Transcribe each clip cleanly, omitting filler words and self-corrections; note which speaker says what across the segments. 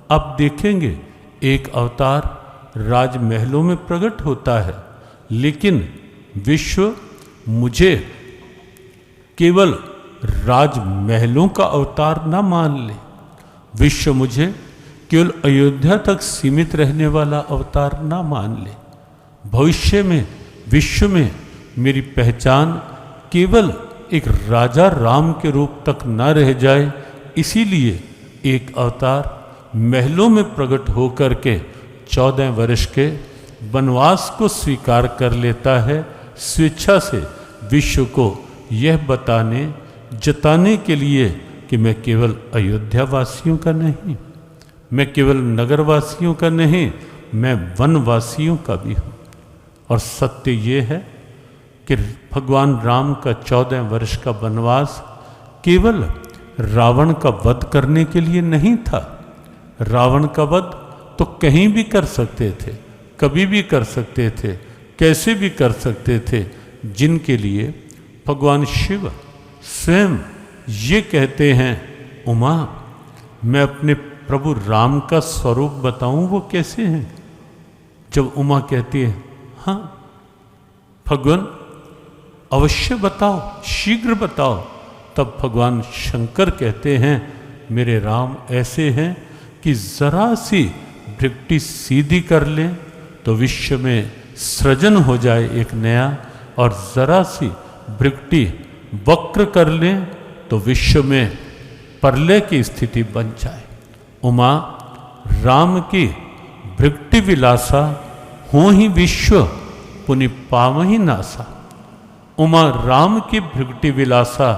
Speaker 1: आप देखेंगे एक अवतार राजमहलों में प्रकट होता है, लेकिन विश्व मुझे केवल राजमहलों का अवतार ना मान ले, विश्व मुझे केवल अयोध्या तक सीमित रहने वाला अवतार ना मान ले। भविष्य में विश्व में मेरी पहचान केवल एक राजा राम के रूप तक ना रह जाए, इसीलिए एक अवतार महलों में प्रकट होकर के 14 वर्ष के वनवास को स्वीकार कर लेता है, स्वेच्छा से विश्व को यह जताने के लिए कि मैं केवल अयोध्या वासियों का नहीं, मैं केवल नगरवासियों का नहीं, मैं वनवासियों का भी हूँ। और सत्य ये है कि भगवान राम का 14 वर्ष का वनवास केवल रावण का वध करने के लिए नहीं था। रावण का वध तो कहीं भी कर सकते थे, कभी भी कर सकते थे, कैसे भी कर सकते थे, जिनके लिए भगवान शिव स्वयं ये कहते हैं, उमा मैं अपने प्रभु राम का स्वरूप बताऊं वो कैसे हैं। जब उमा कहती है हाँ भगवान अवश्य बताओ, शीघ्र बताओ, तब भगवान शंकर कहते हैं मेरे राम ऐसे हैं कि जरा सी भृगुटी सीधी कर लें तो विश्व में सृजन हो जाए एक नया, और जरा सी भृगुटी वक्र कर लें तो विश्व में प्रलय की स्थिति बन जाए। उमा राम की भृगुटी विलासा हो ही विश्व पुनि पावहि नासा। उमा राम की भृगुटी विलासा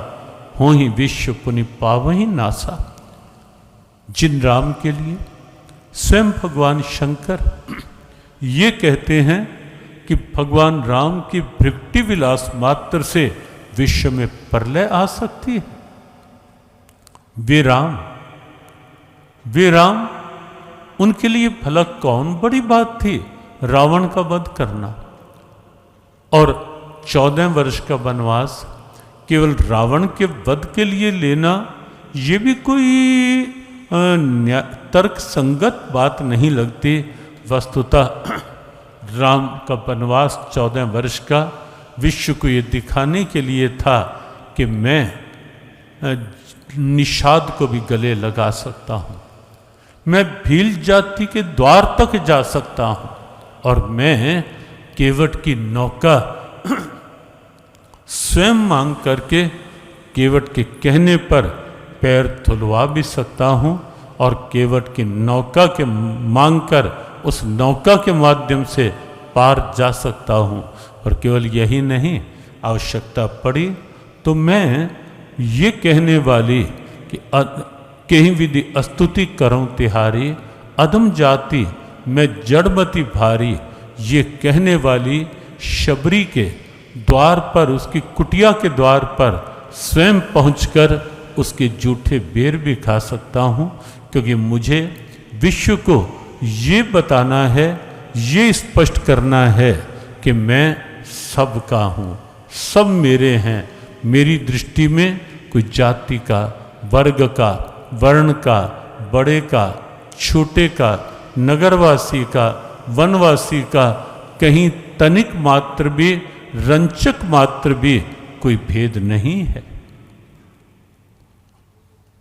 Speaker 1: हो ही विश्व पुनि पावहि नासा। जिन राम के लिए स्वयं भगवान शंकर ये कहते हैं कि भगवान राम की भृगुटी विलास मात्र से विश्व में प्रलय आ सकती है, वे राम उनके लिए भला कौन बड़ी बात थी रावण का वध करना। और 14 वर्ष का वनवास केवल रावण के वध के लिए लेना, ये भी कोई तर्क संगत बात नहीं लगती। वस्तुतः राम का वनवास 14 वर्ष का विश्व को ये दिखाने के लिए था कि मैं निषाद को भी गले लगा सकता हूँ, मैं भील जाति के द्वार तक जा सकता हूँ, और मैं केवट की नौका स्वयं मांग करके केवट के कहने पर पैर धुलवा भी सकता हूँ, और केवट की नौका के मांग कर उस नौका के माध्यम से पार जा सकता हूँ। और केवल यही नहीं, आवश्यकता पड़ी तो मैं ये कहने वाली कि कहीं विधि स्तुति करूं तिहारी, अधम जाति मैं जड़मति भारी, ये कहने वाली शबरी के द्वार पर, उसकी कुटिया के द्वार पर स्वयं पहुंचकर उसके जूठे बेर भी खा सकता हूं, क्योंकि मुझे विश्व को ये बताना है, ये स्पष्ट करना है कि मैं सबका हूँ, सब मेरे हैं। मेरी दृष्टि में कोई जाति का, वर्ग का, वर्ण का, बड़े का, छोटे का, नगरवासी का, वनवासी का कहीं तनिक मात्र भी, रंचक मात्र भी कोई भेद नहीं है।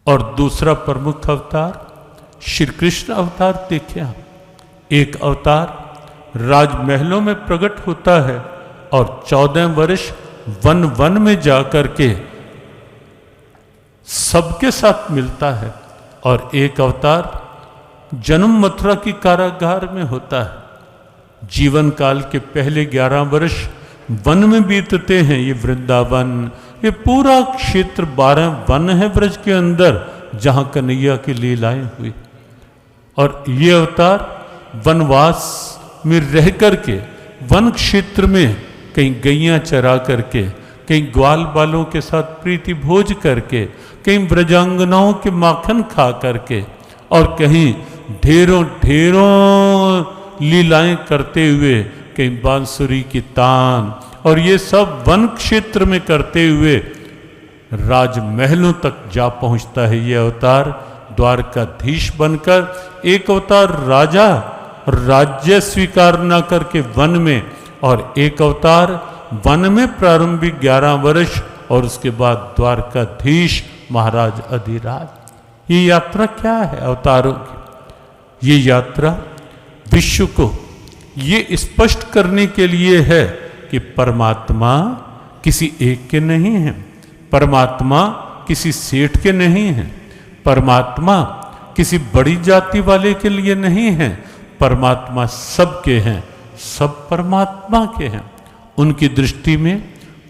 Speaker 1: और दूसरा प्रमुख अवतार श्री कृष्ण अवतार देखिए आप, एक अवतार राजमहलों में प्रकट होता है और 14 वर्ष वन में जाकर के सबके साथ मिलता है, और एक अवतार जन्म मथुरा की कारागार में होता है। जीवन काल के पहले 11 वर्ष वन में बीतते हैं। ये वृंदावन, ये पूरा क्षेत्र 12 वन है ब्रज के अंदर, जहां कन्हैया की लीलाएं हुई। और ये अवतार वनवास में रह करके वन क्षेत्र में कहीं गैयां चरा करके, कहीं ग्वाल बालों के साथ प्रीति भोज करके, कहीं ब्रजांगनाओं के माखन खा करके, और कहीं ढेरों लीलाएं करते हुए, कहीं बांसुरी की तान, और ये सब वन क्षेत्र में करते हुए राजमहलों तक जा पहुंचता है ये अवतार। द्वारकाधीश बनकर, एक अवतार राजा राज्य स्वीकार न करके वन में, और एक अवतार वन में प्रारंभिक 11 वर्ष और उसके बाद द्वारकाधीश महाराज अधिराज। ये यात्रा क्या है अवतारों की? ये यात्रा विश्व को ये स्पष्ट करने के लिए है कि परमात्मा किसी एक के नहीं है, परमात्मा किसी सेठ के नहीं है, परमात्मा किसी बड़ी जाति वाले के लिए नहीं है, परमात्मा सबके हैं, सब परमात्मा के हैं। उनकी दृष्टि में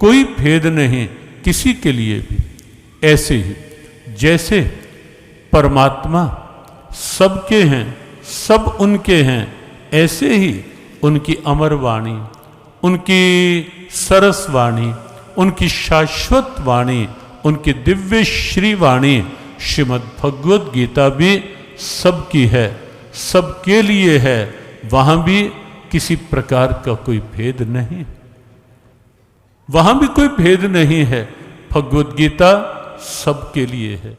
Speaker 1: कोई भेद नहीं किसी के लिए भी। ऐसे ही जैसे परमात्मा सबके हैं, सब उनके हैं, ऐसे ही उनकी अमर वाणी, उनकी सरस वाणी, उनकी शाश्वत वाणी, उनकी दिव्य श्री वाणी श्रीमद् भगवद गीता भी सबकी है, सबके लिए है। वहां भी किसी प्रकार का कोई भेद नहीं, वहां भी कोई भेद नहीं है। भगवद गीता सबके लिए है।